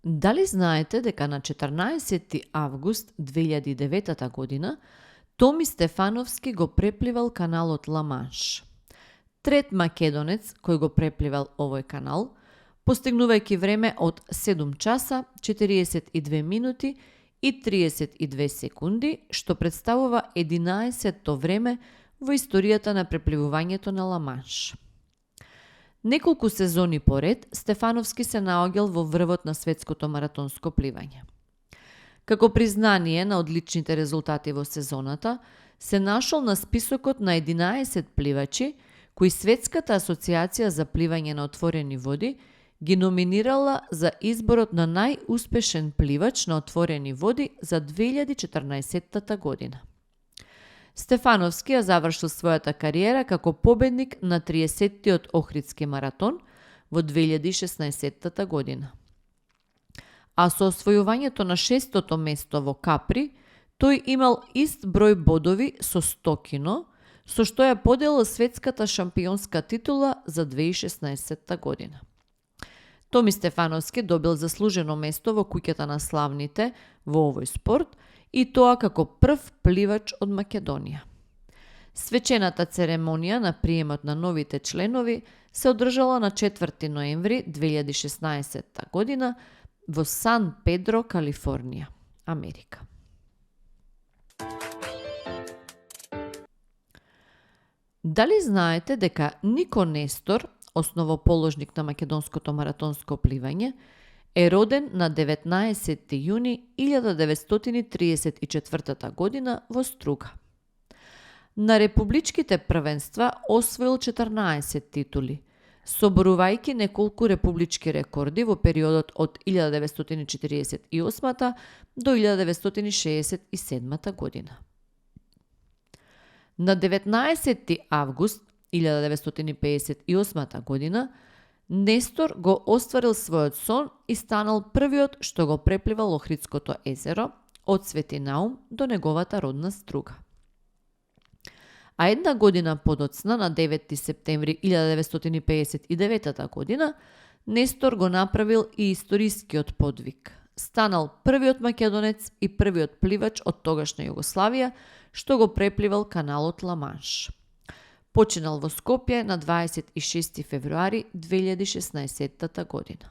Дали знаете дека на 14 август 2009 година Томи Стефановски го препливал каналот Ла-Манш? Трет македонец кој го препливал овој канал, постигнувајќи време од 7 часа, 42 минути и 32 секунди, што представува 11-то време во историјата на препливувањето на Ла-Манш. Неколку сезони поред, Стефановски се наоѓал во врвот на светското маратонско пливање. Како признание на одличните резултати во сезоната, се нашол на списокот на 11 пливачи кои Светската асоциација за пливање на отворени води ги номинирала за изборот на најуспешен пливач на отворени води за 2014 година. Стефановски ја завршил својата кариера како победник на 30-тиот Охридски маратон во 2016 година. А со освојувањето на 6-тото место во Капри, тој имал ист број бодови со Стокино, со што ја поделил светската шампионска титула за 2016 година. Томи Стефановски добил заслужено место во куќата на славните во овој спорт, и тоа како прв пливач од Македонија. Свечената церемонија на приемот на новите членови се одржала на 4 ноември 2016 година во Сан Педро, Калифорнија, Америка. Дали знаете дека Нико Нестор, основоположник на македонското маратонско пливање, е роден на 19 јуни 1934 година во Струга. На републичките првенства освоил 14 титули, соборувајќи неколку републички рекорди во периодот од 1948 до 1967 година. На 19 август 1958 година Нестор го остварил својот сон и станал првиот што го препливал Охридското езеро од Свети Наум до неговата родна Струга. А една година подоцна, на 9 септември 1959 година, Нестор го направил и историскиот подвиг. Станал првиот македонец и првиот пливач од тогашна Југославија што го препливал каналот Ла-Манш. Починал во Скопје на 26 февруари 2016 година.